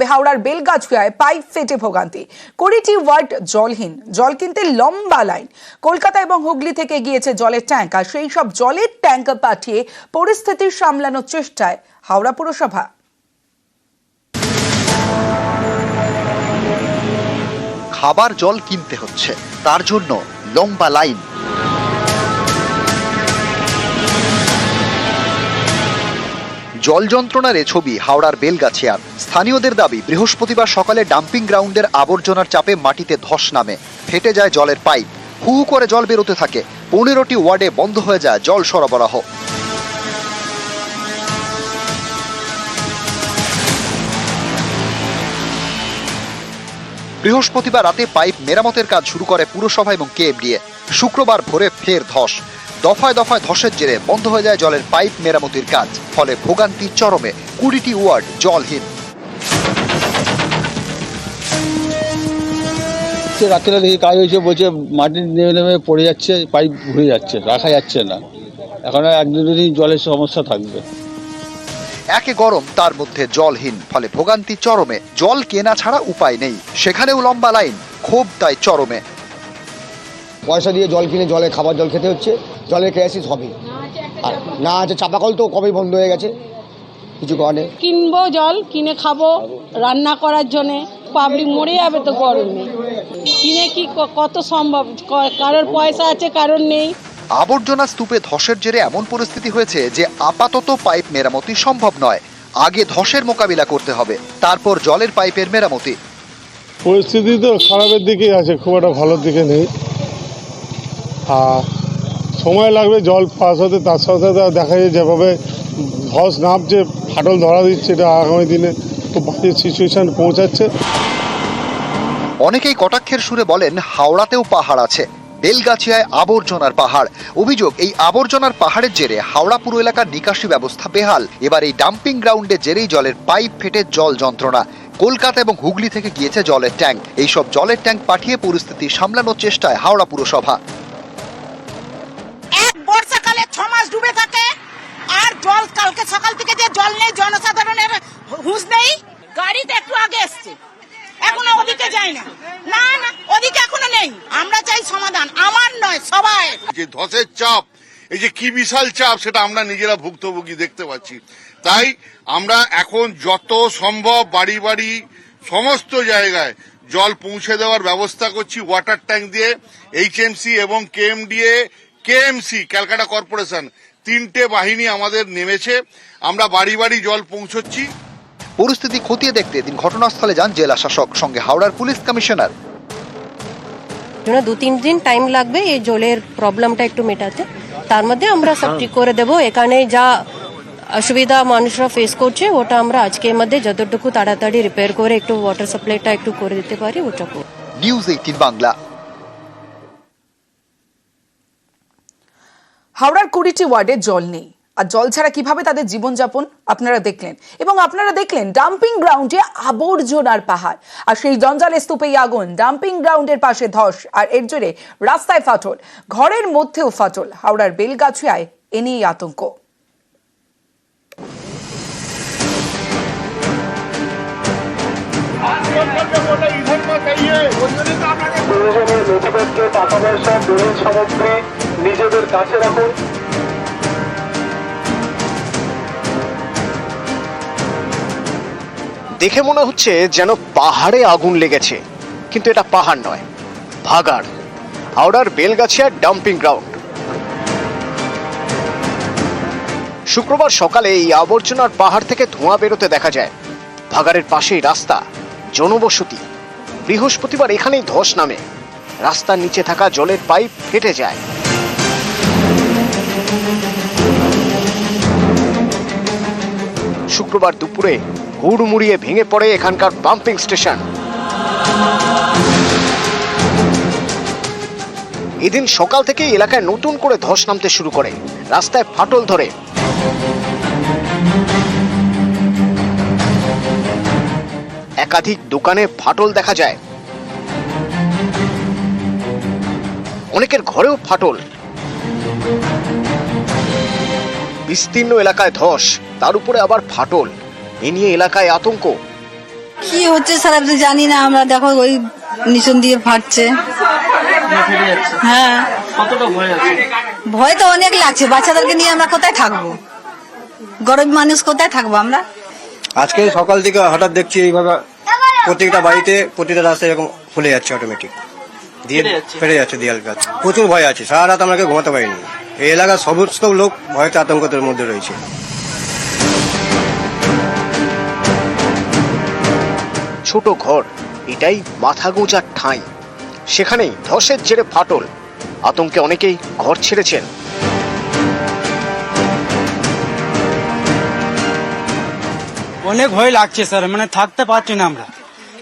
হাওড়ার বেলগাছিয়ায় পাইপ ফেটে ভোগান্তি। 20টি ওয়ার্ড জলহীন, জল কিনতে লম্বা লাইন। কলকাতা এবং হুগলি থেকে গিয়েছে জলের ট্যাঙ্ক, আর সেই সব জলের ট্যাঙ্ক পাঠিয়ে পরিস্থিতি সামলানোর চেষ্টায় হাওড়া পুরসভা। খাবার জল কিনতে হচ্ছে, তার জন্য লম্বা লাইন। জল যন্ত্রণার এ ছবি হাওড়ার বেলগাছিয়ার। স্থানীয়দের দাবি, বৃহস্পতিবার সকালে ডাম্পিং গ্রাউন্ডের আবর্জনার চাপে মাটিতে ধস নামে, ফেটে যায় জলের পাইপ, হু হু করে জল বেরোতে থাকে। 15টি ওয়ার্ডে বন্ধ হয়ে যায় জল সরবরাহ। বৃহস্পতিবার রাতে পাইপ মেরামতের কাজ শুরু করে পুরসভা এবং কেএমডিএ। শুক্রবার ভোরে ফের ধস। দফায় দফায় ধসের জেরে বন্ধ হয়ে যায় জলের পাইপ মেরামতির কাজ, ফলে ভোগান্তি চরমে। 20টি ওয়ার্ড জলহীন। রাত্রে দেখি কাজ হয়েছে, বলছে মাটি নেমে নেমে পড়ে যাচ্ছে, পাইপ ঘুরে যাচ্ছে, রাখা যাচ্ছে না। এখন এক দুদিন জলের সমস্যা থাকবে। একে গরম, তার মধ্যে জলহীন, ফলে ভোগান্তি চরমে। জল কেনা ছাড়া উপায় নেই, সেখানেও লম্বা লাইন, ক্ষোভ তাই চরমে। পয়সা দিয়ে জল কিনে জলে খাবার জল খেতে হচ্ছে, জলের ক্রাইসিস হবে। আর না আছে চাপাকল তো কবেই বন্ধ হয়ে গেছে, কিছু কারণে কিনবো, জল কিনে খাবো রান্না করার জন্য। পাবলিক মরে যাবে তো গরমে, কিনে কি কত সম্ভব? কারোর পয়সা আছে, কারোর নেই। আবর্জনা স্তূপে ধসের জেরে এমন পরিস্থিতি হয়েছে যে আপাতত পাইপ মেরামতি সম্ভব নয়। আগে ধসের মোকাবিলা করতে হবে, তারপর জলের পাইপের মেরামতি। পরিস্থিতি তো খারাপের দিকেই আছে, খুব একটা ভালোর দিকে নেই। আর সময় লাগবে জল পাস হতে। তার সাথে সাথে দেখা যায় যেভাবে ধস নামছে, ফাটল ধরা দিচ্ছে, এটা আগামী দিনে খুব বাজে সিচুয়েশন পৌঁছাচ্ছে। অনেকেই কটাক্ষের সুরে বলেন, হাওড়াতেও পাহাড় আছে, বেলগাছিয়ায় আবর্জনার পাহাড়। অভিযোগ, এই আবর্জনার পাহাড়ের জেরে হাওড়া পুরো এলাকার নিকাশি ব্যবস্থা বেহাল। এবার এই ডাম্পিং গ্রাউন্ডে জেরেই জলের পাইপ ফেটে জল যন্ত্রণা। কলকাতা এবং হুগলি থেকে গিয়েছে জলের ট্যাঙ্ক। এইসব জলের ট্যাঙ্ক পাঠিয়ে পরিস্থিতি সামলানোর চেষ্টায় হাওড়া পুরসভা। এক বর্ষাকালে 6 মাস ডুবে থাকে, আর জল কালকে সকাল থেকে যে জল নেই, জনসাধারণের হুঁশ নেই। গাড়িতে একটু আগে এসছে, এখনো ওদিকে যায় না। না না, ওদিকে এখনো নেই। আমরা চাই সমাধান, আমার নয় সবাই। যে ধসের চাপ, এই যে কি বিশাল চাপ, সেটা আমরা নিজেরা ভুক্তভোগী দেখতে পাচ্ছি। তাই আমরা এখন যত সম্ভব বাড়ি বাড়ি সমস্ত জায়গায় জল পৌঁছে দেওয়ার ব্যবস্থা করছি। ওয়াটার ট্যাঙ্ক দিয়ে এইচএমসি এবং কেএমডিএ, কেএমসি, ক্যালকাটা কর্পোরেশন, 3টে বাহিনী আমাদের নেমেছে। আমরা বাড়ি বাড়ি জল পৌঁছচ্ছি। পরিস্থিতি খতিয়ে দেখতে দিন ঘটনাস্থলে যান জেলা শাসক, সঙ্গে হাওড়ার পুলিশ কমিশনার। 2-3 দিন টাইম লাগবে এই জলের প্রবলেমটা একটু মেটাতে। তার মধ্যে আমরা সব ঠিক করে দেবো। এখানে যা অসুবিধা মানুষরা ফেস করছে, ওটা আমরা আজকের মধ্যে যতটুকু তাড়াতাড়ি রিপেয়ার করে একটু ওয়াটার সাপ্লাইটা একটু করে দিতে পারি, ওটা করব। নিউজ 18 বাংলা। হাওড়ার 20টি ওয়ার্ডে জল নেই, আর জল ছাড়া কিভাবে তাদের জীবনযাপন আপনারা দেখলেন। এবং আপনারা দেখলেন ডাম্পিং গ্রাউন্ডে আবর্জনার পাহাড়, আর সেই জঞ্জালের স্তূপেই আগুন। ডাম্পিং গ্রাউন্ডের পাশে ধস, আর এর জেরে রাস্তায় ফাটল, ঘরের মধ্যেও ফাটল। হাওড়ার বেলগাছিয়ায় এ নিয়েই আতঙ্ক। নিজেদের কাছে রাখুন। দেখে মনে হচ্ছে যেন পাহাড়ে আগুন লেগেছে, কিন্তু এটা পাহাড় নয়, ভাগাড়। হাওড়ার বেলগাছিয়ার ডাম্পিং গ্রাউন্ড। শুক্রবার সকালে এই আবর্জনার পাহাড় থেকে ধোঁয়া বেরোতে দেখা যায়। ভাগাড়ের পাশেই রাস্তা, জনবসতি। বৃহস্পতিবার এখানেই ধস নামে, রাস্তার নিচে থাকা জলের পাইপ ফেটে যায়। শুক্রবার দুপুরে হুড়মুড়িয়ে ভেঙে পড়ে এখানকার পাম্পিং স্টেশন। এদিন সকাল থেকে এলাকায় নতুন করে ধস নামতে শুরু করে, রাস্তায় ফাটল ধরে। একাধিক দোকানে ফাটল দেখা যায়, অনেকের ঘরেও ফাটল। বিস্তীর্ণ এলাকায় ধস, তার উপরে আবার ফাটল। এ নিয়ে এলাকায় আতঙ্ক। কি হচ্ছে স্যার আপনি জানি না, আমরা দেখো ওই নিচন দিয়ে ফাটছে। হ্যাঁ, ভয় তো অনেক লাগছে, বাচ্চাদেরকে নিয়ে আমরা কোথায় থাকবো, গরিব মানুষ কোথায় থাকবো আমরা। আজকে সকাল থেকে হঠাৎ দেখছি এইভাবে প্রত্যেকটা বাড়িতে প্রতিটা রাস্তায় এরকম খুলে যাচ্ছে, অটোমেটিক দিয়ে ফেটে যাচ্ছে দেয়াল গাছ। প্রচুর ভয় আছে, সারা রাত আমাকে ঘুমাতে পারিনি। এই এলাকার সমস্ত লোক ভয়তে আতঙ্কের মধ্যে রয়েছে। ছোট ঘর, এটাই মাথা গোঁজার ঠাঁই। সেখানেই ধসের জেরে ফাটল, আতঙ্কে অনেকেই ঘর ছেড়েছেন। অনেক ভয় লাগছে স্যার, মানে থাকতে পারছি না আমরা,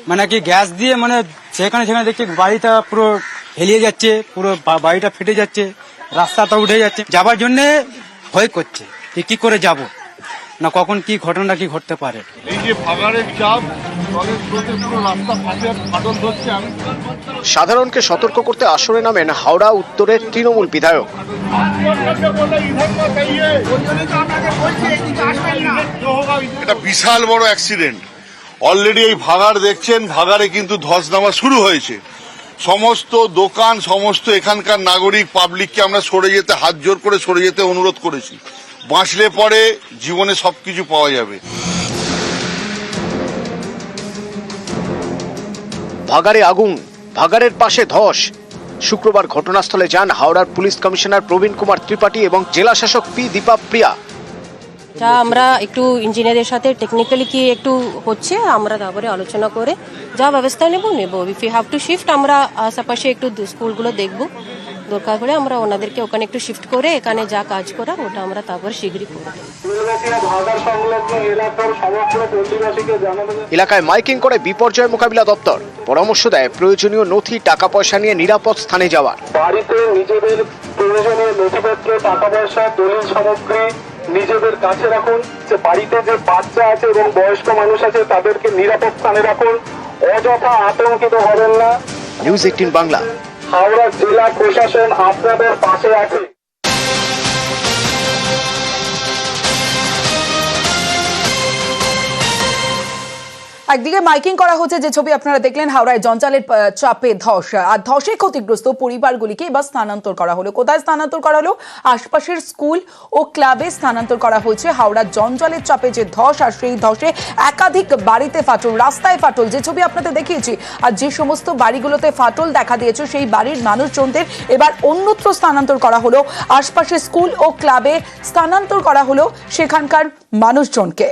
মানে কি গ্যাস দিয়ে মানে সেখানে দেখছি বাড়িটা পুরো হেলিয়ে যাচ্ছে, পুরো বাড়িটা ফেটে যাচ্ছে, রাস্তাটা উঠে যাচ্ছে। যাবার জন্য ভয় করছে যে কি করে যাব, না কখন কি ঘটনা কি ঘটতে পারে। এই যে ভাগাড়ের চাপ, জলের স্রোতে পুরো রাস্তা ফাটল ধরছে। সাধারণকে সতর্ক করতে আসরে নামেন হাওড়া উত্তরের তৃণমূল বিধায়ক। এটা বিশাল বড় অ্যাক্সিডেন্ট। অলরেডি এই ভাগাড় দেখছেন, ভাগাড়ে কিন্তু ধস নামা শুরু হয়েছে। সমস্ত দোকান, সমস্ত এখানকার নাগরিক পাবলিককে আমরা সরে যেতে, হাত জোর করে সরে যেতে অনুরোধ করেছি। বাঁচলে পরে জীবনে সবকিছু পাওয়া যাবে। ভাগাড়ে আগুন, ভাগাড়ের পাশে ধস। শুক্রবার ঘটনাস্থলে যান হাওড়ার পুলিশ কমিশনার প্রবীণ কুমার ত্রিপাঠী এবং জেলা শাসক পি দীপা প্রিয়া। যা আমরা একটু ইঞ্জিনিয়ারের সাথে টেকনিক্যালি কি একটু হচ্ছে, আমরা তারপরে আলোচনা করে যা ব্যবস্থা নেব। If you have to shift, আমরা আশেপাশে একটু স্কুলগুলো দেখব, দরকার পড়ে আমরা ওনাদেরকে ওখানে একটু শিফট করে এখানে যা কাজ করার ওটা আমরা তারপর শীঘ্রই করে দেব। এলাকায় মাইকিং করে বিপর্যয় মোকাবিলা দপ্তর পরামর্শ দেয় প্রয়োজনীয় নথি, টাকা পয়সা নিয়ে নিরাপদ স্থানে যাওয়ার। বাড়িতে নিজেদের প্রয়োজনীয় নথিপত্র, টাকা পয়সা, দলিল সামগ্রী নিজেদের কাছে রাখুন। যে বাড়িতে যে বাচ্চা আছে এবং বয়স্ক মানুষ আছে তাদেরকে নিরাপদ স্থানে রাখুন। অযথা আতঙ্কিত হবেন না। নিউজ 18 বাংলা। হাওড়া জেলা প্রশাসন আপনাদের পাশে আছে। একদিকে মাইকিং করা হচ্ছে, যে ছবি আপনারা দেখলেন, হাওড়ায় জঞ্জালের চাপে ধস, আর ধসে ক্ষতিগ্রস্ত পরিবারগুলিকে এবার স্থানান্তর করা হলো। কোথায় স্থানান্তর করা হলো? আশপাশের স্কুল ও ক্লাবে স্থানান্তর করা হয়েছে। হাওড়ার জঞ্জালের চাপে যে ধস, আর সেই ধসে একাধিক বাড়িতে ফাটল, রাস্তায় ফাটল, যে ছবি আপনাদের দেখিয়েছি। আর যে সমস্ত বাড়িগুলোতে ফাটল দেখা দিয়েছে সেই বাড়ির মানুষজনদের এবার অন্যত্র স্থানান্তর করা হলো। আশপাশের স্কুল ও ক্লাবে স্থানান্তর করা হলো সেখানকার মানুষজনকে।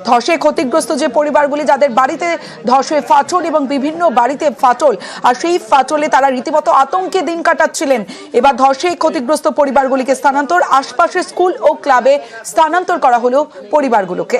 ধসে ক্ষতিগ্রস্ত যে পরিবারগুলি, যাদের বাড়িতে ধসে ফাটল এবং বিভিন্ন বাড়িতে ফাটল, আর সেই ফাটলে তারা রীতিমতো আতঙ্কে দিন কাটাচ্ছিলেন। এবার ধসে ক্ষতিগ্রস্ত পরিবারগুলিকে স্থানান্তর, আশপাশের স্কুল ও ক্লাবে স্থানান্তর করা হলো পরিবারগুলোকে।